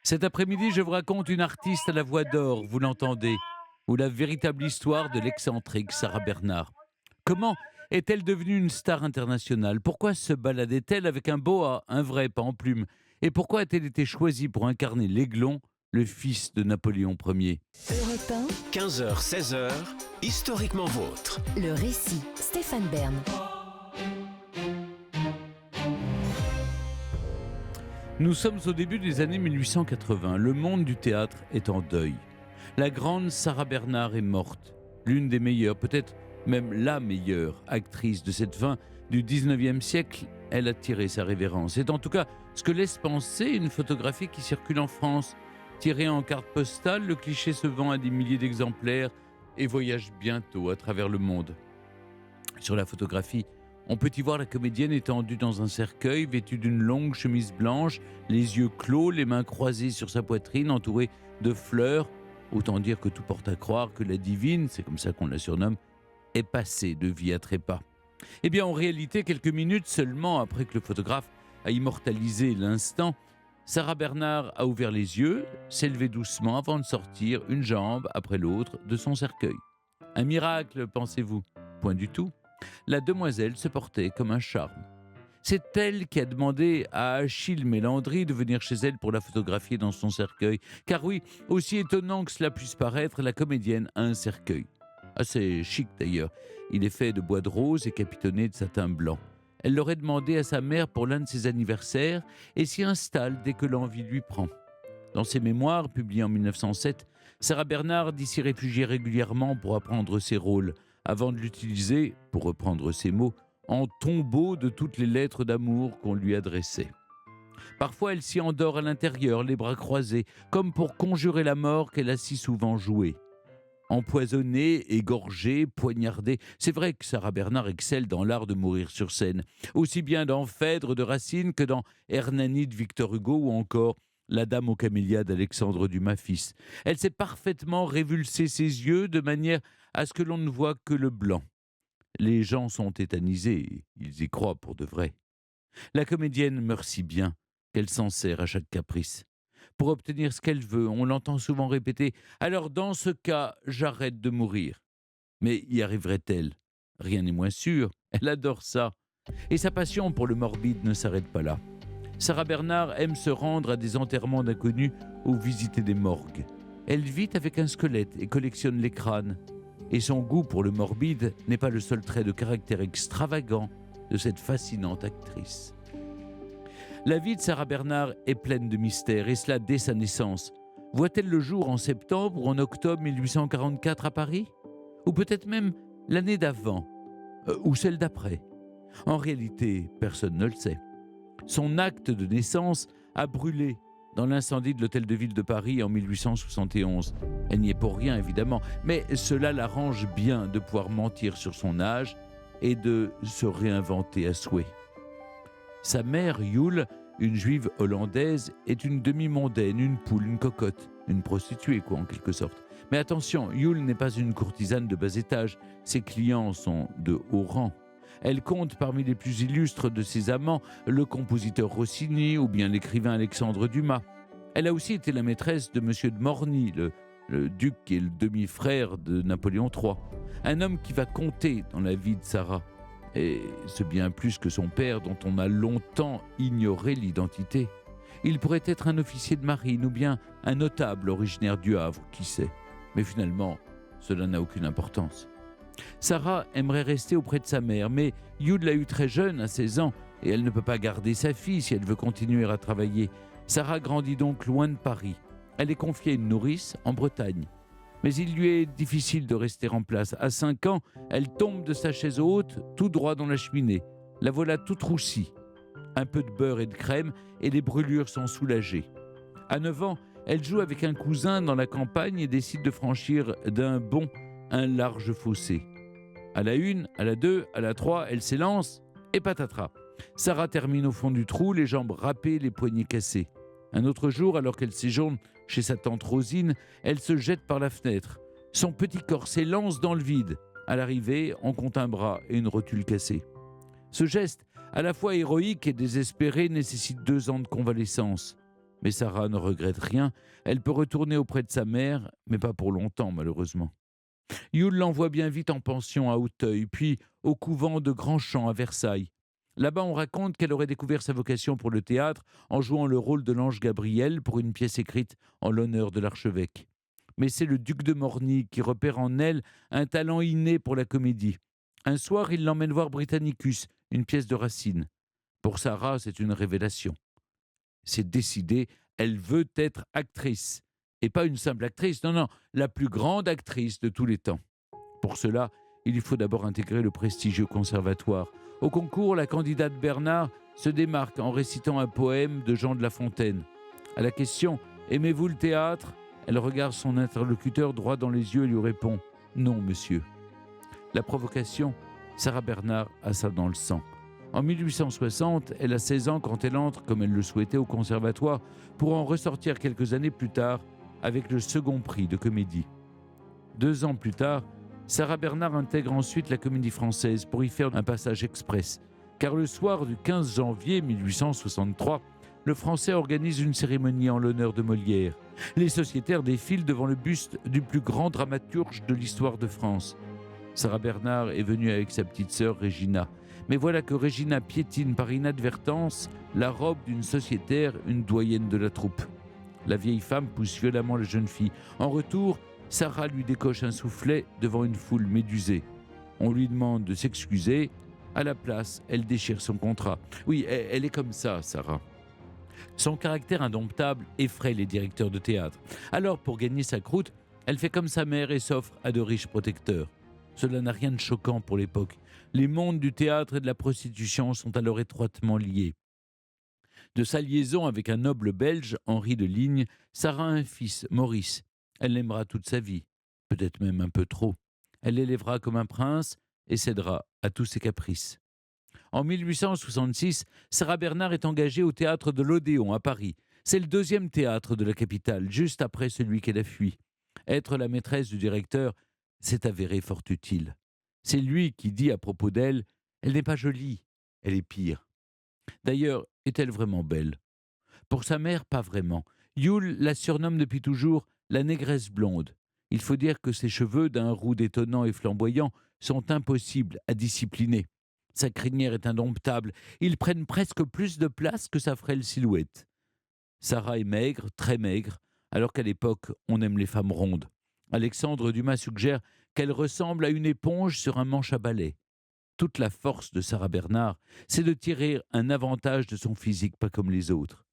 Cet après-midi, je vous raconte une artiste à la voix d'or, vous l'entendez, ou la véritable histoire de l'excentrique Sarah Bernard. Comment est-elle devenue une star internationale? Pourquoi se baladait-elle avec un boa, un vrai, pas en plume? Et pourquoi a-t-elle été choisie pour incarner l'Aiglon, le fils de Napoléon Ier? Europe 15h-16h, historiquement vôtre. 1, le récit. Stéphane Bern. Nous sommes au début des années 1880. Le monde du théâtre est en deuil. La grande Sarah Bernard est morte. L'une des meilleures, peut-être même la meilleure actrice de cette fin du 19e siècle. Elle a tiré sa révérence. C'est en tout cas ce que laisse penser une photographie qui circule en France. Tirée en carte postale, le cliché se vend à des milliers d'exemplaires et voyage bientôt à travers le monde. Sur la photographie, on peut y voir la comédienne étendue dans un cercueil, vêtue d'une longue chemise blanche, les yeux clos, les mains croisées sur sa poitrine, entourée de fleurs. Autant dire que tout porte à croire que la divine, c'est comme ça qu'on la surnomme, est passée de vie à trépas. Eh bien, en réalité, quelques minutes seulement après que le photographe a immortalisé l'instant, Sarah Bernard a ouvert les yeux, s'est levée doucement avant de sortir, une jambe après l'autre, de son cercueil. Un miracle, pensez-vous? Point du tout. La demoiselle se portait comme un charme. C'est elle qui a demandé à Achille Mélandry de venir chez elle pour la photographier dans son cercueil. Car oui, aussi étonnant que cela puisse paraître, la comédienne a un cercueil. Assez chic d'ailleurs. Il est fait de bois de rose et capitonné de satin blanc. Elle l'aurait demandé à sa mère pour l'un de ses anniversaires et s'y installe dès que l'envie lui prend. Dans ses mémoires, publiées en 1907, Sarah Bernard dit s'y réfugier régulièrement pour apprendre ses rôles, avant de l'utiliser, pour reprendre ses mots, en tombeau de toutes les lettres d'amour qu'on lui adressait. Parfois, elle s'y endort à l'intérieur, les bras croisés, comme pour conjurer la mort qu'elle a si souvent jouée. Empoisonnée, égorgée, poignardée, c'est vrai que Sarah Bernard excelle dans l'art de mourir sur scène, aussi bien dans Phèdre de Racine que dans Hernani de Victor Hugo ou encore La Dame aux camélias d'Alexandre Dumas fils. Elle sait parfaitement révulser ses yeux de manière à ce que l'on ne voit que le blanc. Les gens sont tétanisés, ils y croient pour de vrai. La comédienne meurt si bien qu'elle s'en sert à chaque caprice. Pour obtenir ce qu'elle veut, on l'entend souvent répéter « Alors dans ce cas, j'arrête de mourir ». Mais y arriverait-elle? Rien n'est moins sûr, elle adore ça. Et sa passion pour le morbide ne s'arrête pas là. Sarah Bernard aime se rendre à des enterrements d'inconnus ou visiter des morgues. Elle vit avec un squelette et collectionne les crânes. Et son goût pour le morbide n'est pas le seul trait de caractère extravagant de cette fascinante actrice. La vie de Sarah Bernard est pleine de mystères, et cela dès sa naissance. Voit-elle le jour en septembre ou en octobre 1844 à Paris? Ou peut-être même l'année d'avant, ou celle d'après? En réalité, personne ne le sait. Son acte de naissance a brûlé dans l'incendie de l'hôtel de ville de Paris en 1871. Elle n'y est pour rien, évidemment, mais cela l'arrange bien de pouvoir mentir sur son âge et de se réinventer à souhait. Sa mère, Yule, une juive hollandaise, est une demi-mondaine, une poule, une cocotte, une prostituée, en quelque sorte. Mais attention, Yule n'est pas une courtisane de bas étage, ses clients sont de haut rang. Elle compte parmi les plus illustres de ses amants le compositeur Rossini ou bien l'écrivain Alexandre Dumas. Elle a aussi été la maîtresse de Monsieur de Morny, le duc qui est le demi-frère de Napoléon III. Un homme qui va compter dans la vie de Sarah. Et ce bien plus que son père dont on a longtemps ignoré l'identité. Il pourrait être un officier de marine ou bien un notable originaire du Havre, qui sait. Mais finalement, cela n'a aucune importance. Sarah aimerait rester auprès de sa mère, mais Yule l'a eue très jeune, à 16 ans, et elle ne peut pas garder sa fille si elle veut continuer à travailler. Sarah grandit donc loin de Paris. Elle est confiée à une nourrice en Bretagne. Mais il lui est difficile de rester en place. À 5 ans, elle tombe de sa chaise haute, tout droit dans la cheminée. La voilà toute roussie. Un peu de beurre et de crème, et les brûlures sont soulagées. À 9 ans, elle joue avec un cousin dans la campagne et décide de franchir d'un bond un large fossé. À la 1, à la 2, à la 3, elle s'élance et patatras. Sarah termine au fond du trou, les jambes râpées, les poignets cassés. Un autre jour, alors qu'elle séjourne chez sa tante Rosine, elle se jette par la fenêtre. Son petit corps s'élance dans le vide. À l'arrivée, on compte un bras et une rotule cassée. Ce geste, à la fois héroïque et désespéré, nécessite 2 ans de convalescence. Mais Sarah ne regrette rien. Elle peut retourner auprès de sa mère, mais pas pour longtemps, malheureusement. Yule l'envoie bien vite en pension à Auteuil, puis au couvent de Grandchamp à Versailles. Là-bas, on raconte qu'elle aurait découvert sa vocation pour le théâtre en jouant le rôle de l'ange Gabriel pour une pièce écrite en l'honneur de l'archevêque. Mais c'est le duc de Morny qui repère en elle un talent inné pour la comédie. Un soir, il l'emmène voir Britannicus, une pièce de Racine. Pour Sarah, c'est une révélation. C'est décidé, elle veut être actrice. Et pas une simple actrice, non, non, la plus grande actrice de tous les temps. Pour cela, il faut d'abord intégrer le prestigieux conservatoire. Au concours, la candidate Bernard se démarque en récitant un poème de Jean de La Fontaine. À la question « Aimez-vous le théâtre ?», elle regarde son interlocuteur droit dans les yeux et lui répond « Non, monsieur ». La provocation, Sarah Bernard a ça dans le sang. En 1860, elle a 16 ans quand elle entre, comme elle le souhaitait, au conservatoire, pour en ressortir quelques années plus tard avec le second prix de comédie. 2 ans plus tard, Sarah Bernard intègre ensuite la Comédie Française pour y faire un passage express. Car le soir du 15 janvier 1863, le Français organise une cérémonie en l'honneur de Molière. Les sociétaires défilent devant le buste du plus grand dramaturge de l'histoire de France. Sarah Bernard est venue avec sa petite sœur Régina. Mais voilà que Régina piétine par inadvertance la robe d'une sociétaire, une doyenne de la troupe. La vieille femme pousse violemment la jeune fille. En retour, Sarah lui décoche un soufflet devant une foule médusée. On lui demande de s'excuser. À la place, elle déchire son contrat. Oui, elle est comme ça, Sarah. Son caractère indomptable effraie les directeurs de théâtre. Alors, pour gagner sa croûte, elle fait comme sa mère et s'offre à de riches protecteurs. Cela n'a rien de choquant pour l'époque. Les mondes du théâtre et de la prostitution sont alors étroitement liés. De sa liaison avec un noble belge, Henri de Ligne, Sarah a un fils, Maurice. Elle l'aimera toute sa vie, peut-être même un peu trop. Elle l'élèvera comme un prince et cédera à tous ses caprices. En 1866, Sarah Bernard est engagée au théâtre de l'Odéon à Paris. C'est le 2e théâtre de la capitale, juste après celui qu'elle a fui. Être la maîtresse du directeur s'est avéré fort utile. C'est lui qui dit à propos d'elle « Elle n'est pas jolie, elle est pire ». D'ailleurs, est-elle vraiment belle ? Pour sa mère, pas vraiment. Yule la surnomme depuis toujours la négresse blonde. Il faut dire que ses cheveux, d'un roux détonnant et flamboyant, sont impossibles à discipliner. Sa crinière est indomptable. Ils prennent presque plus de place que sa frêle silhouette. Sarah est maigre, très maigre, alors qu'à l'époque, on aime les femmes rondes. Alexandre Dumas suggère qu'elle ressemble à une éponge sur un manche à balai. Toute la force de Sarah Bernard, c'est de tirer un avantage de son physique, pas comme les autres.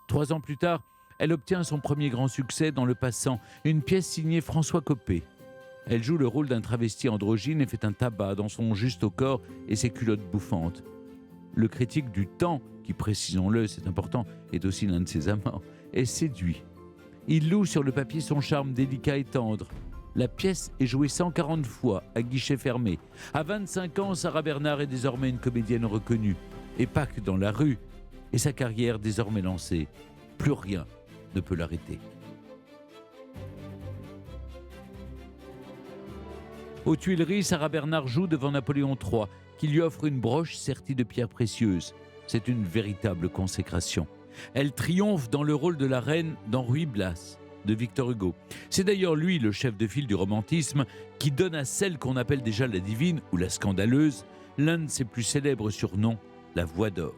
3 ans plus tard, elle obtient son premier grand succès dans Le Passant, une pièce signée François Coppée. Elle joue le rôle d'un travesti androgyne et fait un tabac dans son juste au corps et ses culottes bouffantes. Le critique du temps, qui, précisons-le, c'est important, est aussi l'un de ses amants, est séduit. Il loue sur le papier son charme délicat et tendre. La pièce est jouée 140 fois à guichet fermé. À 25 ans, Sarah Bernard est désormais une comédienne reconnue. Et pas que dans la rue. Et sa carrière désormais lancée. Plus rien ne peut l'arrêter. Aux Tuileries, Sarah Bernard joue devant Napoléon III, qui lui offre une broche sertie de pierres précieuses. C'est une véritable consécration. Elle triomphe dans le rôle de la reine dans Ruy Blas de Victor Hugo. C'est d'ailleurs lui, le chef de file du romantisme, qui donne à celle qu'on appelle déjà la divine ou la scandaleuse, l'un de ses plus célèbres surnoms, la Voix d'Or.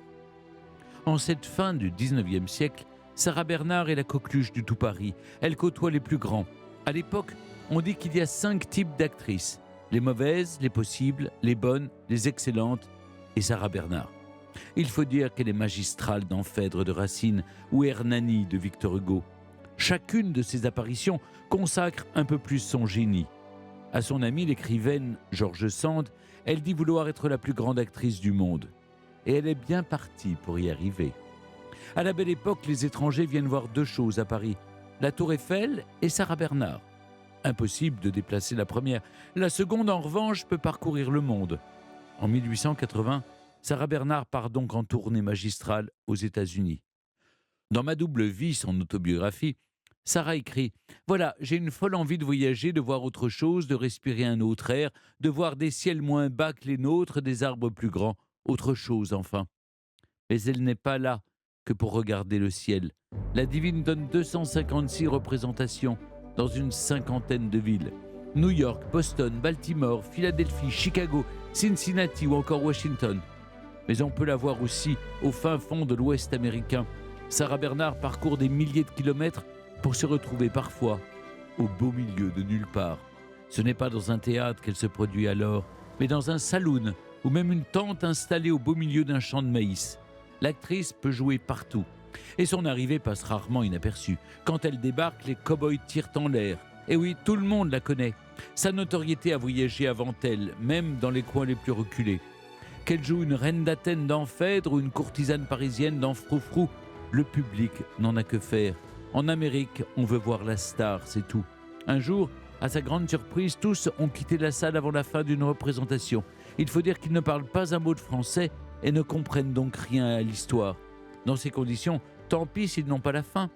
En cette fin du 19e siècle, Sarah Bernard est la coqueluche du tout Paris. Elle côtoie les plus grands. À l'époque, on dit qu'il y a 5 types d'actrices. Les mauvaises, les possibles, les bonnes, les excellentes et Sarah Bernard. Il faut dire qu'elle est magistrale dans Phèdre de Racine ou Hernani de Victor Hugo. Chacune de ces apparitions consacre un peu plus son génie. À son amie l'écrivaine George Sand, elle dit vouloir être la plus grande actrice du monde. Et elle est bien partie pour y arriver. À la belle époque, les étrangers viennent voir 2 choses à Paris, la Tour Eiffel et Sarah Bernard. Impossible de déplacer la première. La seconde, en revanche, peut parcourir le monde. En 1880, Sarah Bernard part donc en tournée magistrale aux États-Unis. Dans Ma double vie, son autobiographie, Sarah écrit « Voilà, j'ai une folle envie de voyager, de voir autre chose, de respirer un autre air, de voir des ciels moins bas que les nôtres, des arbres plus grands, autre chose enfin. » Mais elle n'est pas là que pour regarder le ciel. La Divine donne 256 représentations dans une cinquantaine de villes. New York, Boston, Baltimore, Philadelphie, Chicago, Cincinnati ou encore Washington. Mais on peut la voir aussi au fin fond de l'Ouest américain. Sarah Bernhardt parcourt des milliers de kilomètres pour se retrouver parfois au beau milieu de nulle part. Ce n'est pas dans un théâtre qu'elle se produit alors, mais dans un saloon ou même une tente installée au beau milieu d'un champ de maïs. L'actrice peut jouer partout et son arrivée passe rarement inaperçue. Quand elle débarque, les cow-boys tirent en l'air. Et oui, tout le monde la connaît. Sa notoriété a voyagé avant elle, même dans les coins les plus reculés. Qu'elle joue une reine d'Athènes dans Phèdre ou une courtisane parisienne dans Froufrou, le public n'en a que faire. En Amérique, on veut voir la star, c'est tout. Un jour, à sa grande surprise, tous ont quitté la salle avant la fin d'une représentation. Il faut dire qu'ils ne parlent pas un mot de français et ne comprennent donc rien à l'histoire. Dans ces conditions, tant pis s'ils n'ont pas la fin.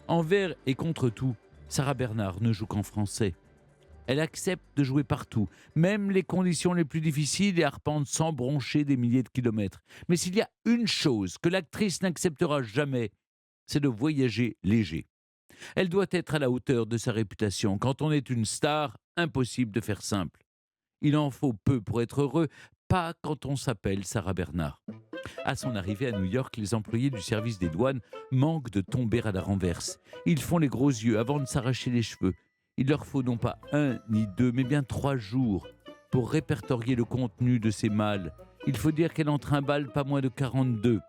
Envers et contre tout, Sarah Bernhardt ne joue qu'en français. Elle accepte de jouer partout, même les conditions les plus difficiles, et arpente sans broncher des milliers de kilomètres. Mais s'il y a une chose que l'actrice n'acceptera jamais, c'est de voyager léger. Elle doit être à la hauteur de sa réputation. Quand on est une star, impossible de faire simple. Il en faut peu pour être heureux, pas quand on s'appelle Sarah Bernhardt. À son arrivée à New York, les employés du service des douanes manquent de tomber à la renverse. Ils font les gros yeux avant de s'arracher les cheveux. Il leur faut non pas 1 ni 2, mais bien 3 jours pour répertorier le contenu de ces malles. Il faut dire qu'elle en trimballe pas moins de 42,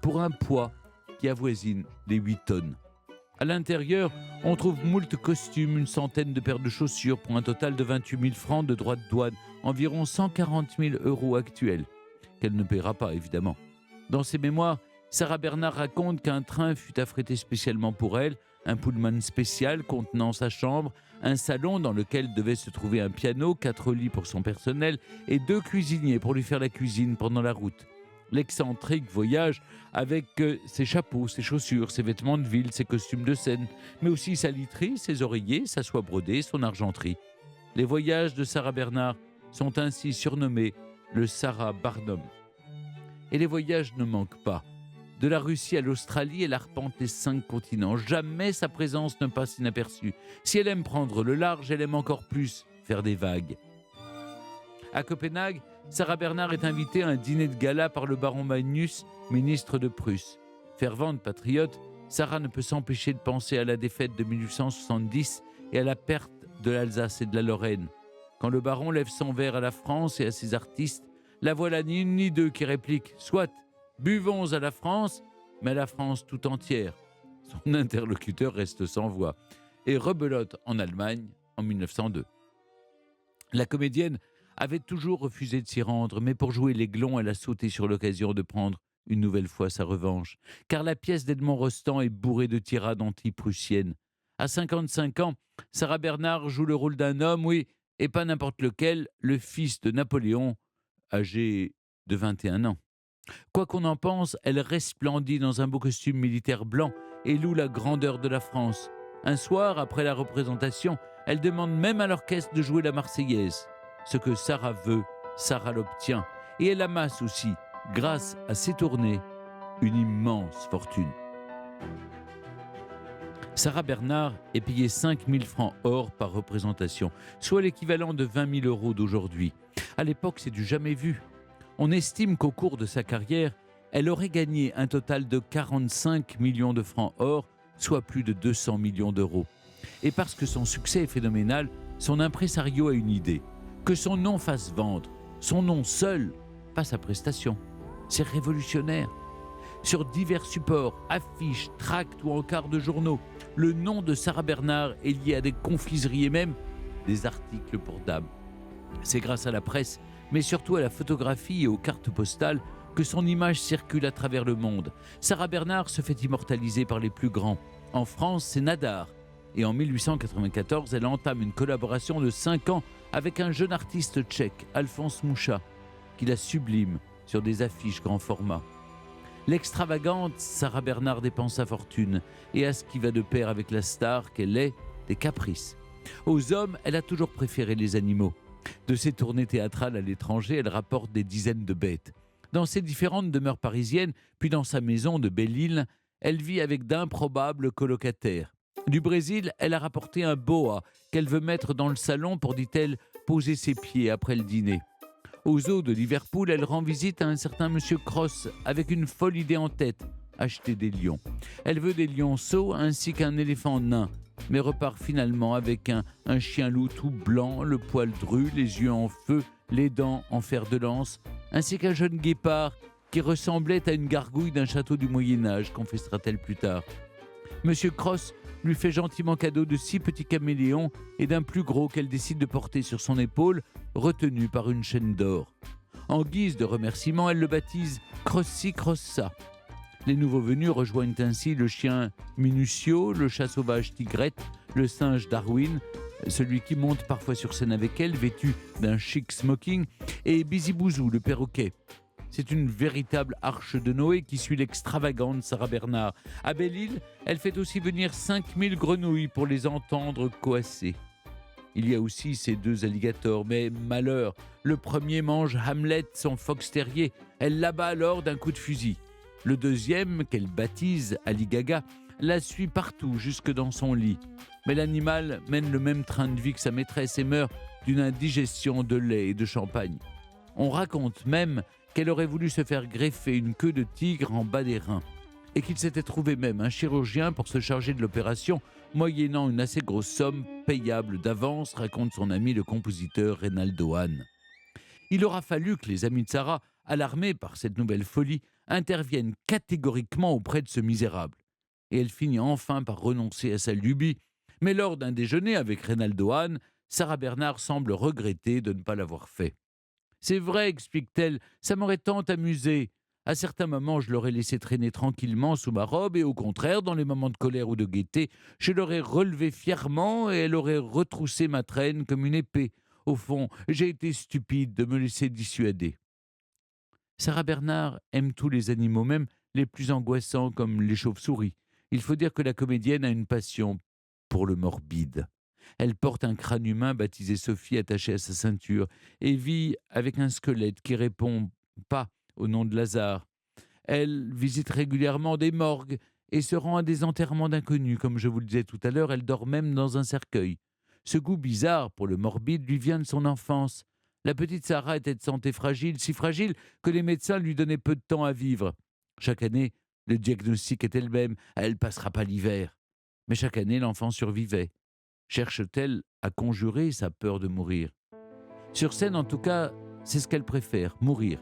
pour un poids qui avoisine les 8 tonnes. À l'intérieur, on trouve moult costumes, une centaine de paires de chaussures pour un total de 28 000 francs de droits de douane, environ 140 000 € actuels, qu'elle ne paiera pas évidemment. Dans ses mémoires, Sarah Bernhardt raconte qu'un train fut affrété spécialement pour elle, un pullman spécial contenant sa chambre, un salon dans lequel devait se trouver un piano, 4 lits pour son personnel et 2 cuisiniers pour lui faire la cuisine pendant la route. L'excentrique voyage avec ses chapeaux, ses chaussures, ses vêtements de ville, ses costumes de scène, mais aussi sa literie, ses oreillers, sa soie brodée, son argenterie. Les voyages de Sarah Bernhardt sont ainsi surnommés le Sarah Barnum. Et les voyages ne manquent pas. De la Russie à l'Australie, elle arpente les 5 continents. Jamais sa présence ne passe inaperçue. Si elle aime prendre le large, elle aime encore plus faire des vagues. À Copenhague, Sarah Bernhardt est invitée à un dîner de gala par le baron Magnus, ministre de Prusse. Fervente patriote, Sarah ne peut s'empêcher de penser à la défaite de 1870 et à la perte de l'Alsace et de la Lorraine. Quand le baron lève son verre à la France et à ses artistes, la voilà ni une ni deux qui réplique « Soit, buvons à la France, mais à la France tout entière ». Son interlocuteur reste sans voix et rebelote en Allemagne en 1902. La comédienne avait toujours refusé de s'y rendre, mais pour jouer l'Aiglon, elle a sauté sur l'occasion de prendre une nouvelle fois sa revanche. Car la pièce d'Edmond Rostand est bourrée de tirades anti-prussiennes. À 55 ans, Sarah Bernhardt joue le rôle d'un homme, oui, et pas n'importe lequel, le fils de Napoléon, âgé de 21 ans. Quoi qu'on en pense, elle resplendit dans un beau costume militaire blanc et loue la grandeur de la France. Un soir, après la représentation, elle demande même à l'orchestre de jouer la Marseillaise. Ce que Sarah veut, Sarah l'obtient. Et elle amasse aussi, grâce à ses tournées, une immense fortune. Sarah Bernhardt est payée 5 000 francs or par représentation, soit l'équivalent de 20 000 € d'aujourd'hui. À l'époque, c'est du jamais vu. On estime qu'au cours de sa carrière, elle aurait gagné un total de 45 millions de francs or, soit plus de 200 millions d'euros. Et parce que son succès est phénoménal, son impresario a une idée. Que son nom fasse vendre, son nom seul, pas sa prestation. C'est révolutionnaire. Sur divers supports, affiches, tracts ou encarts de journaux, le nom de Sarah Bernhardt est lié à des confiseries et même des articles pour dames. C'est grâce à la presse, mais surtout à la photographie et aux cartes postales, que son image circule à travers le monde. Sarah Bernhardt se fait immortaliser par les plus grands. En France, c'est Nadar. Et en 1894, elle entame une collaboration de 5 ans avec un jeune artiste tchèque, Alphonse Mucha, qui la sublime sur des affiches grand format. L'extravagante Sarah Bernhardt dépense sa fortune et a ce qui va de pair avec la star qu'elle est, des caprices. Aux hommes, elle a toujours préféré les animaux. De ses tournées théâtrales à l'étranger, elle rapporte des dizaines de bêtes. Dans ses différentes demeures parisiennes, puis dans sa maison de Belle-Île, Elle vit avec d'improbables colocataires. Du Brésil, elle a rapporté un boa qu'elle veut mettre dans le salon pour, dit-elle, poser ses pieds après le dîner. Aux eaux de Liverpool, elle rend visite à un certain monsieur Cross avec une folle idée en tête, acheter des lions. Elle veut des lionceaux ainsi qu'un éléphant nain, mais repart finalement avec un chien-loup tout blanc, le poil dru, les yeux en feu, les dents en fer de lance, ainsi qu'un jeune guépard qui ressemblait à une gargouille d'un château du Moyen-Âge, confessera-t-elle plus tard. Monsieur Cross lui fait gentiment cadeau de 6 petits caméléons et d'un plus gros qu'elle décide de porter sur son épaule, retenu par une chaîne d'or. En guise de remerciement, elle le baptise Crossi Crossa. Les nouveaux venus rejoignent ainsi le chien Minutio, le chat sauvage Tigrette, le singe Darwin, celui qui monte parfois sur scène avec elle, vêtu d'un chic smoking, et Bizibouzou, le perroquet. C'est une véritable arche de Noé qui suit l'extravagante Sarah Bernard. À Belle-Île, elle fait aussi venir 5000 grenouilles pour les entendre coasser. Il y a aussi ces 2 alligators, mais malheur, le premier mange Hamlet, son fox terrier. Elle l'abat alors d'un coup de fusil. Le deuxième, qu'elle baptise Ali Gaga, la suit partout, jusque dans son lit. Mais l'animal mène le même train de vie que sa maîtresse et meurt d'une indigestion de lait et de champagne. On raconte même qu'elle aurait voulu se faire greffer une queue de tigre en bas des reins et qu'il s'était trouvé même un chirurgien pour se charger de l'opération, moyennant une assez grosse somme payable d'avance, raconte son ami le compositeur Reynaldo Hahn. Il aura fallu que les amis de Sarah, alarmés par cette nouvelle folie, interviennent catégoriquement auprès de ce misérable. Et elle finit enfin par renoncer à sa lubie. Mais lors d'un déjeuner avec Reynaldo Hahn, Sarah Bernard semble regretter de ne pas l'avoir fait. « C'est vrai, explique-t-elle, ça m'aurait tant amusé. À certains moments, je l'aurais laissé traîner tranquillement sous ma robe et au contraire, dans les moments de colère ou de gaieté, je l'aurais relevé fièrement et elle aurait retroussé ma traîne comme une épée. Au fond, j'ai été stupide de me laisser dissuader. » Sarah Bernard aime tous les animaux, même les plus angoissants comme les chauves-souris. Il faut dire que la comédienne a une passion pour le morbide. Elle porte un crâne humain baptisé Sophie attaché à sa ceinture et vit avec un squelette qui répond pas au nom de Lazare. Elle visite régulièrement des morgues et se rend à des enterrements d'inconnus. Comme je vous le disais tout à l'heure, elle dort même dans un cercueil. Ce goût bizarre pour le morbide lui vient de son enfance. La petite Sarah était de santé fragile, si fragile que les médecins lui donnaient peu de temps à vivre. Chaque année, le diagnostic était le même, elle ne passera pas l'hiver. Mais chaque année, l'enfant survivait. Cherche-t-elle à conjurer sa peur de mourir? Sur scène, en tout cas, c'est ce qu'elle préfère, mourir.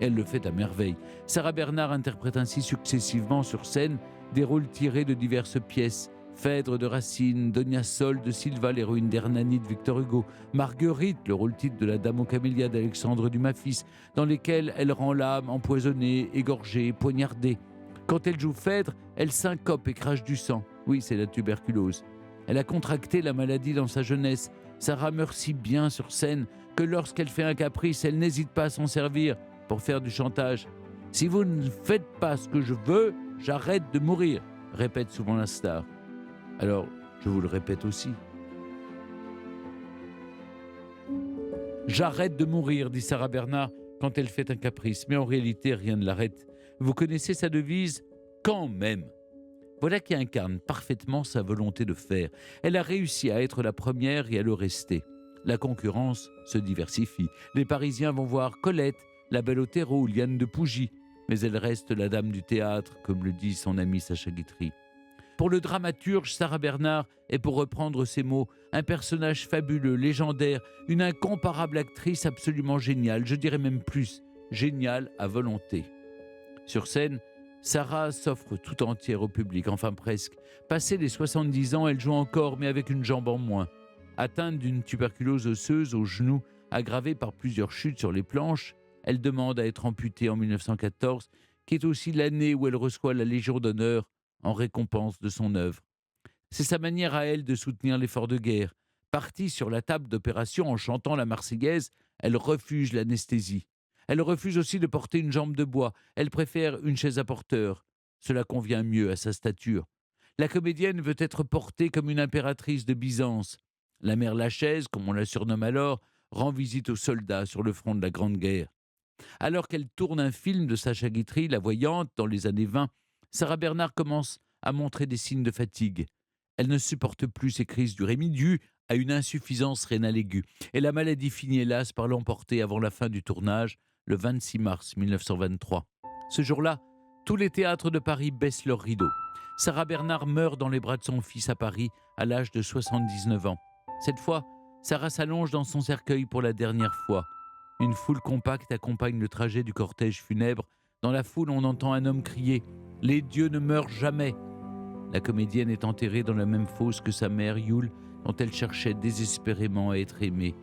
Elle le fait à merveille. Sarah Bernard interprète ainsi successivement sur scène des rôles tirés de diverses pièces. Phèdre de Racine, Donia Sol de Silva, l'héroïne d'Hernani de Victor Hugo, Marguerite, le rôle-titre de la Dame aux camélias d'Alexandre Dumas fils, dans lesquels elle rend l'âme empoisonnée, égorgée, poignardée. Quand elle joue Phèdre, elle syncope et crache du sang. Oui, c'est la tuberculose. Elle a contracté la maladie dans sa jeunesse. Sarah meurt si bien sur scène que lorsqu'elle fait un caprice, elle n'hésite pas à s'en servir pour faire du chantage. « Si vous ne faites pas ce que je veux, j'arrête de mourir », répète souvent la star. Alors, je vous le répète aussi. J'arrête de mourir, dit Sarah Bernard quand elle fait un caprice. Mais en réalité, rien ne l'arrête. Vous connaissez sa devise ? Quand même. Voilà qui incarne parfaitement sa volonté de faire. Elle a réussi à être la première et à le rester. La concurrence se diversifie. Les Parisiens vont voir Colette, la belle au terreau, Liane de Pougy. Mais elle reste la dame du théâtre, comme le dit son ami Sacha Guitry. Pour le dramaturge, Sarah Bernard est, pour reprendre ses mots, un personnage fabuleux, légendaire, une incomparable actrice absolument géniale, je dirais même plus, géniale à volonté. Sur scène, Sarah s'offre tout entière au public, enfin presque. Passé les 70 ans, elle joue encore, mais avec une jambe en moins. Atteinte d'une tuberculose osseuse au genou, aggravée par plusieurs chutes sur les planches, elle demande à être amputée en 1914, qui est aussi l'année où elle reçoit la Légion d'honneur en récompense de son œuvre. C'est sa manière à elle de soutenir l'effort de guerre. Partie sur la table d'opération en chantant la Marseillaise, elle refuse l'anesthésie. Elle refuse aussi de porter une jambe de bois. Elle préfère une chaise à porteur. Cela convient mieux à sa stature. La comédienne veut être portée comme une impératrice de Byzance. La mère Lachaise, comme on la surnomme alors, rend visite aux soldats sur le front de la Grande Guerre. Alors qu'elle tourne un film de Sacha Guitry, La Voyante, dans les années 20, Sarah Bernard commence à montrer des signes de fatigue. Elle ne supporte plus ces crises du Rémi dues à une insuffisance rénale aiguë. Et la maladie finit hélas par l'emporter avant la fin du tournage, le 26 mars 1923. Ce jour-là, tous les théâtres de Paris baissent leurs rideaux. Sarah Bernard meurt dans les bras de son fils à Paris à l'âge de 79 ans. Cette fois, Sarah s'allonge dans son cercueil pour la dernière fois. Une foule compacte accompagne le trajet du cortège funèbre. Dans la foule, on entend un homme crier « Les dieux ne meurent jamais !» La comédienne est enterrée dans la même fosse que sa mère, Yule, dont elle cherchait désespérément à être aimée.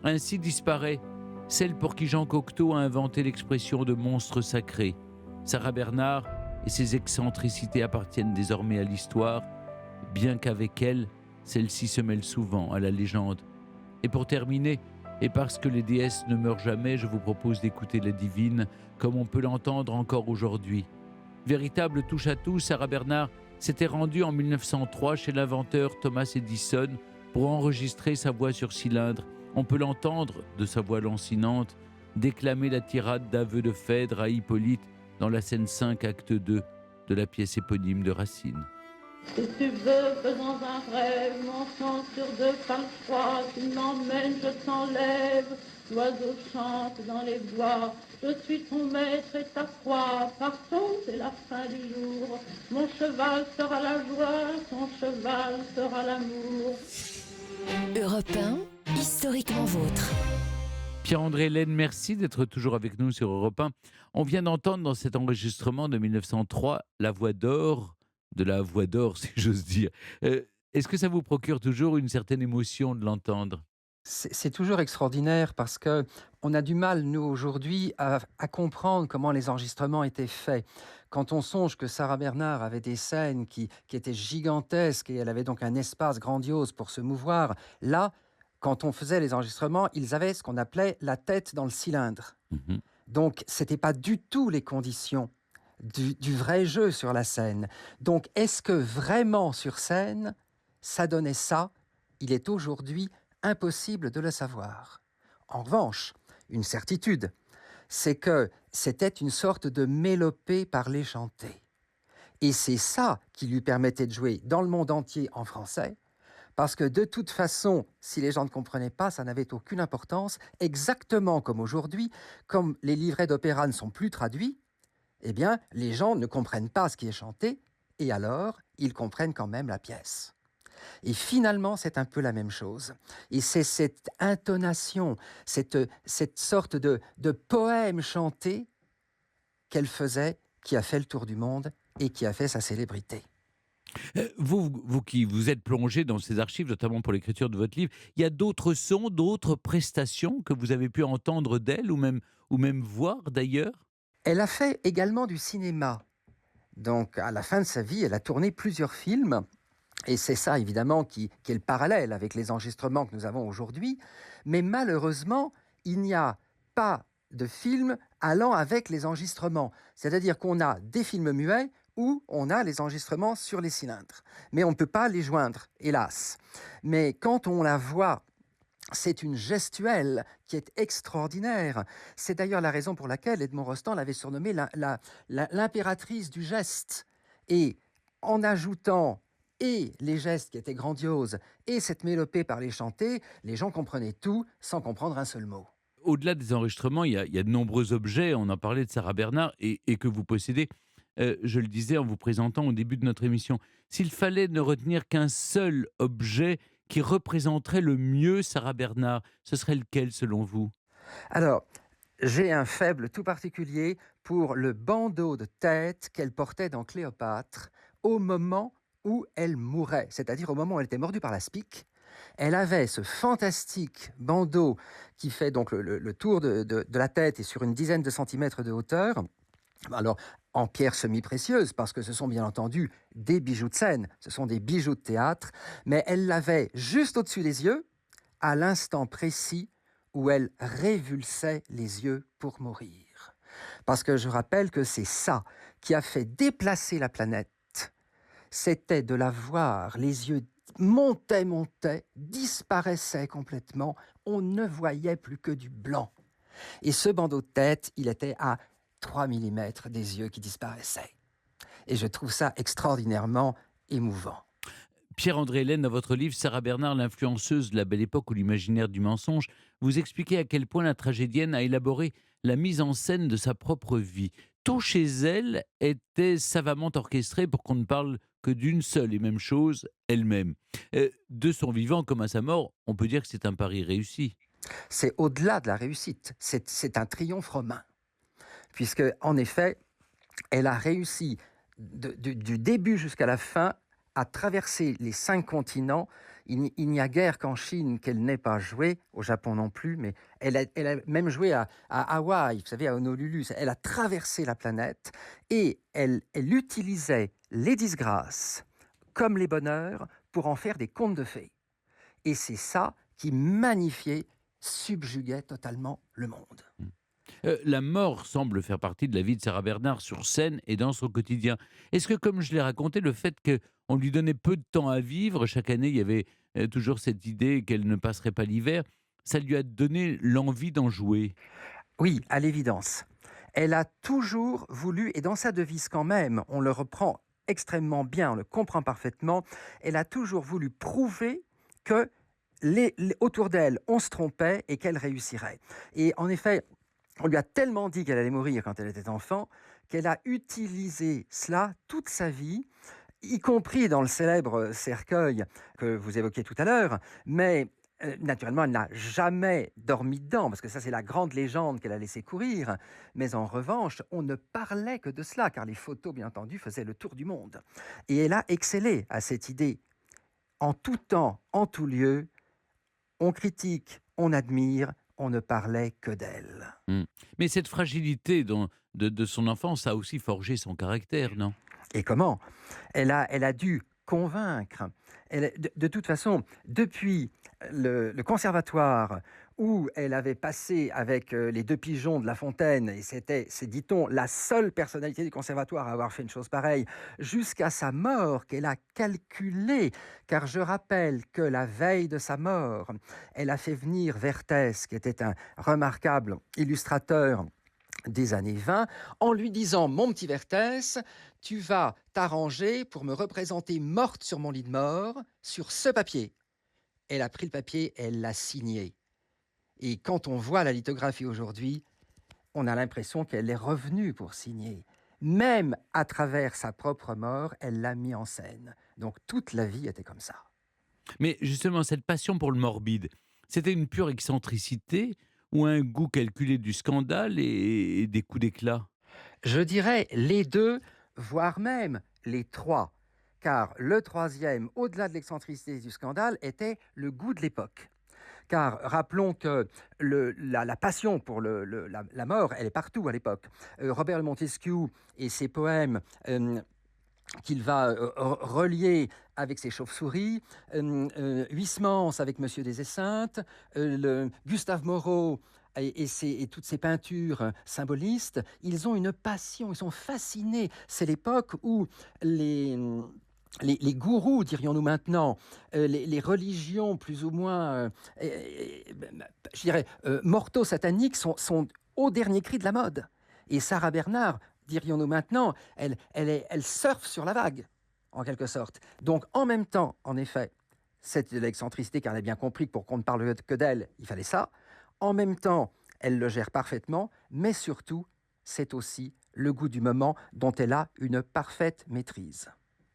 Ainsi disparaît celle pour qui Jean Cocteau a inventé l'expression de monstre sacré. Sarah Bernard et ses excentricités appartiennent désormais à l'histoire, bien qu'avec elle, celle-ci se mêle souvent à la légende. Et pour terminer, et parce que les déesses ne meurent jamais, je vous propose d'écouter la divine comme on peut l'entendre encore aujourd'hui. Véritable touche-à-tout, Sarah Bernard s'était rendue en 1903 chez l'inventeur Thomas Edison pour enregistrer sa voix sur cylindre. On peut l'entendre, de sa voix lancinante, déclamer la tirade d'aveu de Phèdre à Hippolyte dans la scène 5, acte 2 de la pièce éponyme de Racine. Si tu veux, faisons un rêve, mon sang sur deux par le froid, tu m'emmènes, je t'enlève, l'oiseau chante dans les bois, je suis ton maître et ta proie, partons, c'est la fin du jour, mon cheval sera la joie, ton cheval sera l'amour. Europe 1, historiquement vôtre. Pierre-André Laine, merci d'être toujours avec nous sur Europe 1. On vient d'entendre dans cet enregistrement de 1903 la voix d'or, de la voix d'or si j'ose dire. Est-ce que ça vous procure toujours une certaine émotion de l'entendre ? C'est toujours extraordinaire parce que on a du mal, nous, aujourd'hui, à comprendre comment les enregistrements étaient faits. Quand on songe que Sarah Bernard avait des scènes qui étaient gigantesques et elle avait donc un espace grandiose pour se mouvoir, là, quand on faisait les enregistrements, ils avaient ce qu'on appelait la tête dans le cylindre. Mhm. Donc, ce n'était pas du tout les conditions du vrai jeu sur la scène. Donc, est-ce que vraiment sur scène, ça donnait ça ? Il est aujourd'hui impossible de le savoir. En revanche, une certitude, c'est que c'était une sorte de mélopée parlée chantée. Et c'est ça qui lui permettait de jouer dans le monde entier en français, parce que de toute façon, si les gens ne comprenaient pas, ça n'avait aucune importance, exactement comme aujourd'hui, comme les livrets d'opéra ne sont plus traduits, eh bien, les gens ne comprennent pas ce qui est chanté, et alors, ils comprennent quand même la pièce. Et finalement, c'est un peu la même chose. Et c'est cette intonation, cette sorte de poème chanté qu'elle faisait qui a fait le tour du monde et qui a fait sa célébrité. Vous qui vous êtes plongé dans ces archives, notamment pour l'écriture de votre livre, il y a d'autres sons, d'autres prestations que vous avez pu entendre d'elle ou même voir d'ailleurs ? Elle a fait également du cinéma. Donc, à la fin de sa vie, elle a tourné plusieurs films. Et c'est ça, évidemment, qui est le parallèle avec les enregistrements que nous avons aujourd'hui. Mais malheureusement, il n'y a pas de film allant avec les enregistrements. C'est-à-dire qu'on a des films muets où on a les enregistrements sur les cylindres. Mais on ne peut pas les joindre, hélas. Mais quand on la voit, c'est une gestuelle qui est extraordinaire. C'est d'ailleurs la raison pour laquelle Edmond Rostand l'avait surnommée l'impératrice du geste. Et en ajoutant et les gestes qui étaient grandioses et cette mélopée parlée chantée, les gens comprenaient tout sans comprendre un seul mot. Au-delà des enregistrements, il y a de nombreux objets, on en parlait de Sarah Bernard, et que vous possédez. Je le disais en vous présentant au début de notre émission, s'il fallait ne retenir qu'un seul objet qui représenterait le mieux Sarah Bernard, ce serait lequel selon vous ? Alors, j'ai un faible tout particulier pour le bandeau de tête qu'elle portait dans Cléopâtre au moment où elle mourait, c'est-à-dire au moment où elle était mordue par la spique. Elle avait ce fantastique bandeau qui fait donc le tour de la tête et sur une dizaine de centimètres de hauteur. Alors, en pierre semi-précieuse, parce que ce sont bien entendu des bijoux de scène, ce sont des bijoux de théâtre, mais elle l'avait juste au-dessus des yeux, à l'instant précis où elle révulsait les yeux pour mourir. Parce que je rappelle que c'est ça qui a fait déplacer la planète. C'était de la voir, les yeux montaient, disparaissaient complètement, on ne voyait plus que du blanc. Et ce bandeau de tête, il était à 3 mm des yeux qui disparaissaient. Et je trouve ça extraordinairement émouvant. Pierre-André Hélène, dans votre livre Sarah Bernard, l'influenceuse de la belle époque ou l'imaginaire du mensonge, vous expliquez à quel point la tragédienne a élaboré la mise en scène de sa propre vie. Tout chez elle était savamment orchestré pour qu'on ne parle que d'une seule et même chose, elle-même. De son vivant comme à sa mort, on peut dire que c'est un pari réussi. C'est au-delà de la réussite, c'est un triomphe romain. Puisque, en effet, elle a réussi du début jusqu'à la fin à traverser les 5 continents. Il n'y a guère qu'en Chine qu'elle n'ait pas joué, au Japon non plus, mais elle a même joué à Hawaï, vous savez, à Honolulu. Elle a traversé la planète et elle utilisait les disgrâces comme les bonheurs pour en faire des contes de fées. Et c'est ça qui magnifiait, subjuguait totalement le monde. La mort semble faire partie de la vie de Sarah Bernard sur scène et dans son quotidien. Est-ce que, comme je l'ai raconté, le fait qu'on lui donnait peu de temps à vivre, chaque année il y avait toujours cette idée qu'elle ne passerait pas l'hiver, ça lui a donné l'envie d'en jouer? Oui, à l'évidence. Elle a toujours voulu, et dans sa devise quand même, on le reprend extrêmement bien, on le comprend parfaitement, elle a toujours voulu prouver que autour d'elle, on se trompait et qu'elle réussirait. Et en effet, on lui a tellement dit qu'elle allait mourir quand elle était enfant, qu'elle a utilisé cela toute sa vie, y compris dans le célèbre cercueil que vous évoquiez tout à l'heure, mais naturellement, elle n'a jamais dormi dedans, parce que ça, c'est la grande légende qu'elle a laissé courir. Mais en revanche, on ne parlait que de cela, car les photos, bien entendu, faisaient le tour du monde. Et elle a excellé à cette idée. En tout temps, en tout lieu, on critique, on admire, on ne parlait que d'elle. Mm. Mais cette fragilité de son enfance a aussi forgé son caractère, non? Et comment? Elle a dû convaincre. De toute façon, depuis le conservatoire où elle avait passé avec les 2 pigeons de La Fontaine, et c'est, dit-on, la seule personnalité du conservatoire à avoir fait une chose pareille, jusqu'à sa mort qu'elle a calculée, car je rappelle que la veille de sa mort, elle a fait venir Vertès, qui était un remarquable illustrateur des années 20, en lui disant: mon petit Vertès, tu vas t'arranger pour me représenter morte sur mon lit de mort, sur ce papier. Elle a pris le papier, elle l'a signé. Et quand on voit la lithographie aujourd'hui, on a l'impression qu'elle est revenue pour signer. Même à travers sa propre mort, elle l'a mis en scène. Donc toute la vie était comme ça. Mais justement, cette passion pour le morbide, c'était une pure excentricité ou un goût calculé du scandale et des coups d'éclat? Je dirais les 2, voire même les 3. Car le troisième, au-delà de l'excentricité du scandale, était le goût de l'époque. Car rappelons que la passion pour la mort, elle est partout à l'époque. Robert de Montesquieu et ses poèmes qu'il va relier avec ses chauves-souris, Huysmans avec Monsieur des Esseintes, Gustave Moreau et toutes ces peintures symbolistes, ils ont une passion, ils sont fascinés. C'est l'époque où les gourous, dirions-nous maintenant, les religions plus ou moins, je dirais, morto-sataniques sont au dernier cri de la mode. Et Sarah Bernard, dirions-nous maintenant, elle surfe sur la vague, en quelque sorte. Donc, en même temps, en effet, c'est de l'excentricité, car elle a bien compris que pour qu'on ne parle que d'elle, il fallait ça. En même temps, elle le gère parfaitement, mais surtout, c'est aussi le goût du moment dont elle a une parfaite maîtrise.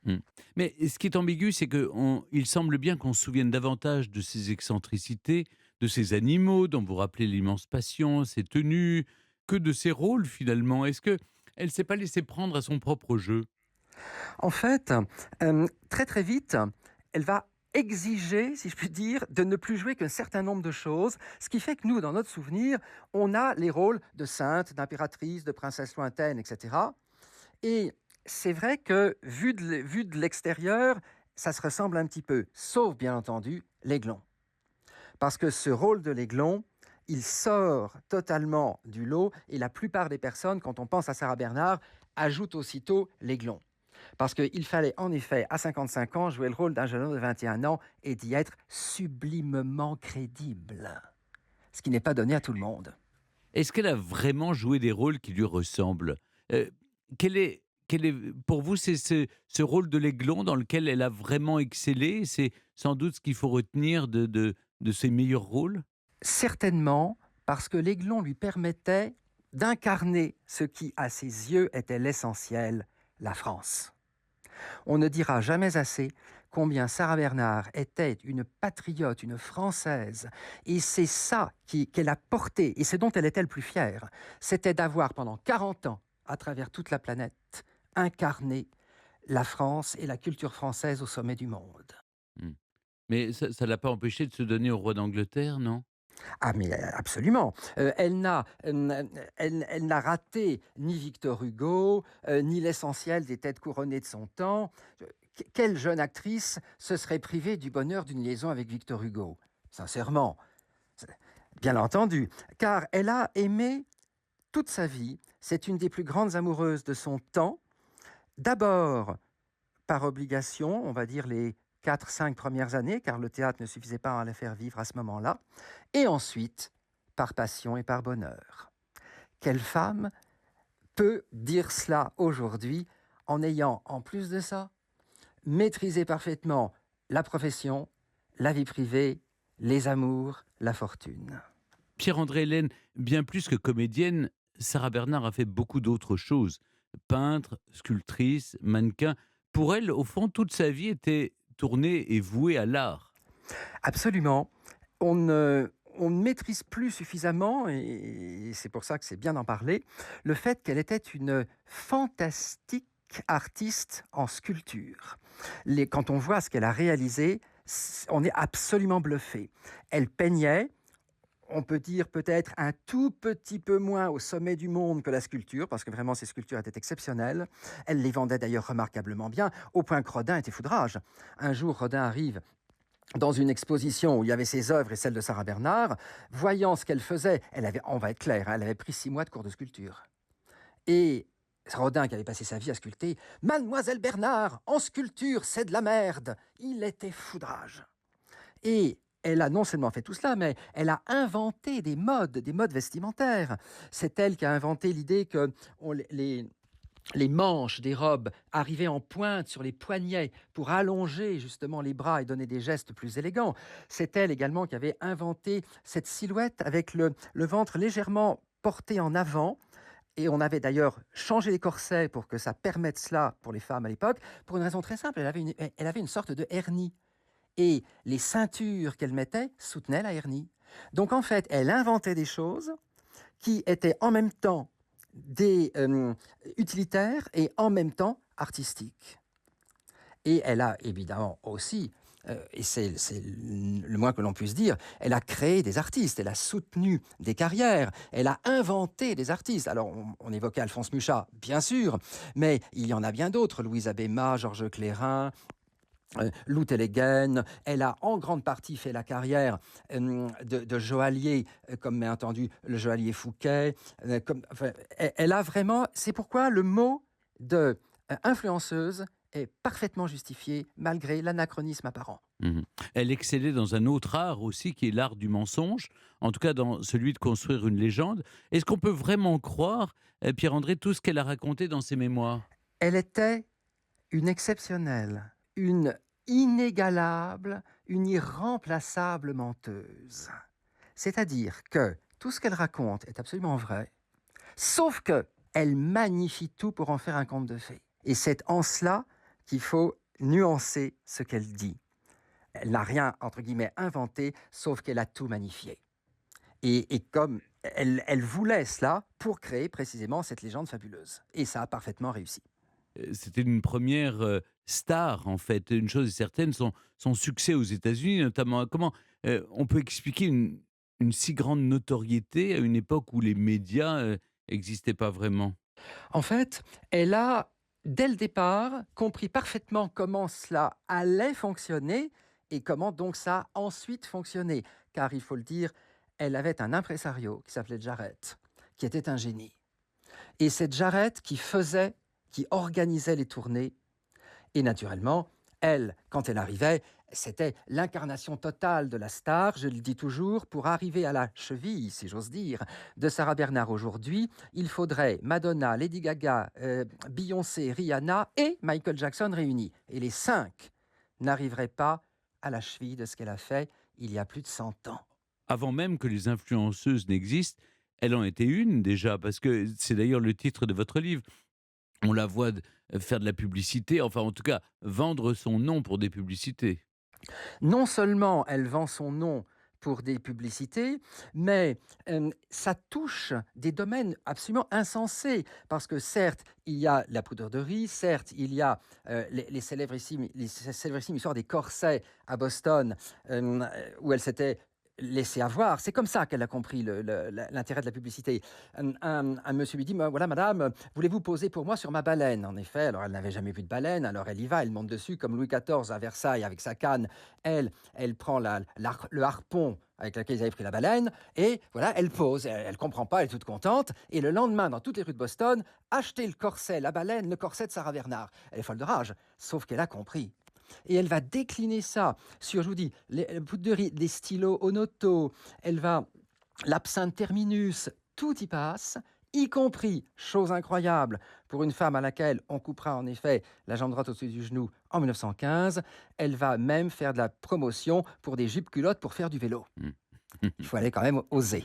Hmm. Mais ce qui est ambigu, c'est qu'il semble bien qu'on se souvienne davantage de ses excentricités, de ses animaux, dont vous rappelez l'immense passion, ses tenues, que de ses rôles finalement. Est-ce qu'elle ne s'est pas laissée prendre à son propre jeu? En fait, très très vite, elle va exiger, si je puis dire, de ne plus jouer qu'un certain nombre de choses, ce qui fait que nous, dans notre souvenir, on a les rôles de sainte, d'impératrice, de princesse lointaine, etc. Et c'est vrai que, vu de l'extérieur, ça se ressemble un petit peu, sauf bien entendu l'Aiglon. Parce que ce rôle de l'Aiglon, il sort totalement du lot, et la plupart des personnes, quand on pense à Sarah Bernard, ajoutent aussitôt l'Aiglon. Parce qu'il fallait en effet, à 55 ans, jouer le rôle d'un jeune homme de 21 ans et d'y être sublimement crédible. Ce qui n'est pas donné à tout le monde. Est-ce qu'elle a vraiment joué des rôles qui lui ressemblent? Euh, quelle est, quel est, pour vous, c'est ce rôle de l'Aiglon dans lequel elle a vraiment excellé? C'est sans doute ce qu'il faut retenir de ses meilleurs rôles? Certainement, parce que l'Aiglon lui permettait d'incarner ce qui, à ses yeux, était l'essentiel, la France. On ne dira jamais assez combien Sarah Bernard était une patriote, une Française. Et c'est ça qu'elle a porté, et c'est dont elle était le plus fière. C'était d'avoir, pendant 40 ans, à travers toute la planète, incarné la France et la culture française au sommet du monde. Mmh. Mais ça ne l'a pas empêché de se donner au roi d'Angleterre, non? Ah mais absolument. Elle n'a raté ni Victor Hugo, ni l'essentiel des têtes couronnées de son temps. Quelle jeune actrice se serait privée du bonheur d'une liaison avec Victor Hugo? Sincèrement, bien entendu, car elle a aimé toute sa vie. C'est une des plus grandes amoureuses de son temps. D'abord, par obligation, on va dire les 4-5 premières années, car le théâtre ne suffisait pas à la faire vivre à ce moment-là, et ensuite, par passion et par bonheur. Quelle femme peut dire cela aujourd'hui en ayant, en plus de ça, maîtrisé parfaitement la profession, la vie privée, les amours, la fortune? Pierre-André Hélène, bien plus que comédienne, Sarah Bernard a fait beaucoup d'autres choses. Peintre, sculptrice, mannequin. Pour elle, au fond, toute sa vie était tournée et vouée à l'art. Absolument. On ne maîtrise plus suffisamment, et c'est pour ça que c'est bien d'en parler, le fait qu'elle était une fantastique artiste en sculpture. Quand on voit ce qu'elle a réalisé, on est absolument bluffé. Elle peignait, on peut dire peut-être un tout petit peu moins au sommet du monde que la sculpture, parce que vraiment ces sculptures étaient exceptionnelles. Elle les vendait d'ailleurs remarquablement bien, au point que Rodin était foudrage. Un jour, Rodin arrive dans une exposition où il y avait ses œuvres et celles de Sarah Bernard. Voyant ce qu'elle faisait, on va être clair, elle avait pris 6 mois de cours de sculpture. Et Rodin, qui avait passé sa vie à sculpter, « Mademoiselle Bernard, en sculpture, c'est de la merde !» Il était foudrage. Et elle a non seulement fait tout cela, mais elle a inventé des modes vestimentaires. C'est elle qui a inventé l'idée que les manches des robes arrivaient en pointe sur les poignets pour allonger justement les bras et donner des gestes plus élégants. C'est elle également qui avait inventé cette silhouette avec le ventre légèrement porté en avant. Et on avait d'ailleurs changé les corsets pour que ça permette cela pour les femmes à l'époque, pour une raison très simple, elle avait une sorte de hernie. Et les ceintures qu'elle mettait soutenaient la hernie. Donc en fait, elle inventait des choses qui étaient en même temps des utilitaires et en même temps artistiques. Et elle a évidemment aussi, et c'est le moins que l'on puisse dire, elle a créé des artistes, elle a soutenu des carrières, elle a inventé des artistes. Alors on évoquait Alphonse Mucha, bien sûr, mais il y en a bien d'autres, Louise Abéma, Georges Clérin, Lou Tellegen. Elle a en grande partie fait la carrière de joaillier, comme bien entendu le joaillier Fouquet. Elle a vraiment, c'est pourquoi le mot de influenceuse est parfaitement justifié malgré l'anachronisme apparent. Mhm. Elle excellait dans un autre art aussi, qui est l'art du mensonge, en tout cas dans celui de construire une légende. Est-ce qu'on peut vraiment croire, Pierre-André, tout ce qu'elle a raconté dans ses mémoires? Elle était une exceptionnelle, une inégalable, une irremplaçable menteuse. C'est-à-dire que tout ce qu'elle raconte est absolument vrai, sauf qu'elle magnifie tout pour en faire un conte de fées. Et c'est en cela qu'il faut nuancer ce qu'elle dit. Elle n'a rien, entre guillemets, inventé, sauf qu'elle a tout magnifié. Et comme elle voulait cela pour créer précisément cette légende fabuleuse. Et ça a parfaitement réussi. C'était une première star, en fait. Une chose est certaine, son succès aux États-Unis, notamment. Comment on peut expliquer une si grande notoriété à une époque où les médias n'existaient pas vraiment? En fait, elle a, dès le départ, compris parfaitement comment cela allait fonctionner et comment donc ça a ensuite fonctionné. Car il faut le dire, elle avait un impresario qui s'appelait Jarrett, qui était un génie. Et c'est Jarrett qui organisait les tournées. Et naturellement, elle, quand elle arrivait, c'était l'incarnation totale de la star, je le dis toujours, pour arriver à la cheville, si j'ose dire, de Sarah Bernhardt aujourd'hui, il faudrait Madonna, Lady Gaga, Beyoncé, Rihanna et Michael Jackson réunis. Et les 5 n'arriveraient pas à la cheville de ce qu'elle a fait il y a plus de 100 ans. Avant même que les influenceuses n'existent, elle en était une déjà, parce que c'est d'ailleurs le titre de votre livre. On la voit faire de la publicité, enfin en tout cas vendre son nom pour des publicités. Non seulement elle vend son nom pour des publicités, mais ça touche des domaines absolument insensés. Parce que certes, il y a la poudre de riz, certes, il y a les célébrissimes histoires des corsets à Boston, où elle s'était laissée avoir. C'est comme ça qu'elle a compris l'intérêt de la publicité. Un monsieur lui dit, voilà madame, voulez-vous poser pour moi sur ma baleine? En effet, alors elle n'avait jamais vu de baleine, alors elle y va, elle monte dessus comme Louis XIV à Versailles avec sa canne. Elle prend le harpon avec lequel ils avaient pris la baleine, et voilà, elle pose, elle comprend pas, elle est toute contente, et le lendemain, dans toutes les rues de Boston, acheter le corset, la baleine, le corset de Sarah Bernhardt. Elle est folle de rage, sauf qu'elle a compris. Et elle va décliner ça sur, je vous dis, les poudres de riz, les stylos Onoto, elle va, l'absinthe terminus, tout y passe, y compris, chose incroyable, pour une femme à laquelle on coupera en effet la jambe droite au-dessus du genou en 1915, elle va même faire de la promotion pour des jupes culottes pour faire du vélo. Il faut aller quand même oser.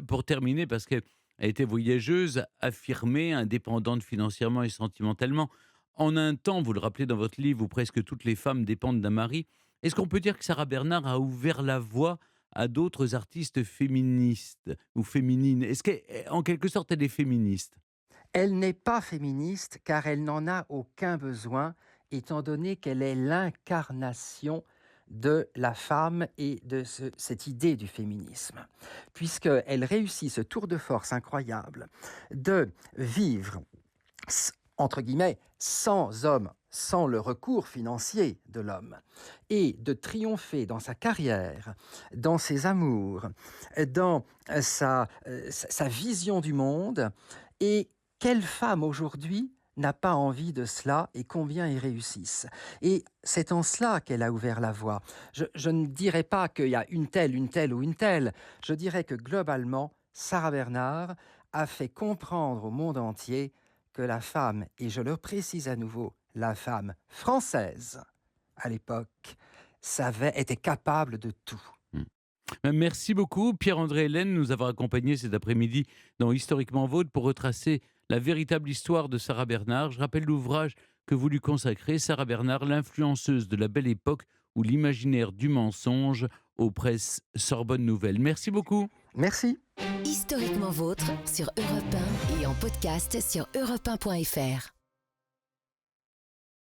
Pour terminer, parce qu'elle était voyageuse, affirmée, indépendante financièrement et sentimentalement. En un temps, vous le rappelez dans votre livre, où presque toutes les femmes dépendent d'un mari, est-ce qu'on peut dire que Sarah Bernhardt a ouvert la voie à d'autres artistes féministes ou féminines? Est-ce qu'en quelque sorte, elle est féministe? Elle n'est pas féministe car elle n'en a aucun besoin, étant donné qu'elle est l'incarnation de la femme et de cette idée du féminisme, puisqu'elle réussit ce tour de force incroyable de vivre, entre guillemets, sans homme, sans le recours financier de l'homme, et de triompher dans sa carrière, dans ses amours, dans sa vision du monde. Et quelle femme aujourd'hui n'a pas envie de cela, et combien y réussissent? Et c'est en cela qu'elle a ouvert la voie. Je ne dirais pas qu'il y a une telle ou une telle. Je dirais que globalement, Sarah Bernhardt a fait comprendre au monde entier que la femme, et je le précise à nouveau, la femme française, à l'époque, était capable de tout. Merci beaucoup, Pierre-André Hélène, de nous avoir accompagnés cet après-midi dans Historiquement Vôtre pour retracer la véritable histoire de Sarah Bernhardt. Je rappelle l'ouvrage que vous lui consacrez, Sarah Bernhardt, l'influenceuse de la Belle Époque ou l'imaginaire du mensonge, aux presses Sorbonne Nouvelle. Merci beaucoup. Merci. Historiquement Vôtre sur Europe 1 et en podcast sur europe1.fr.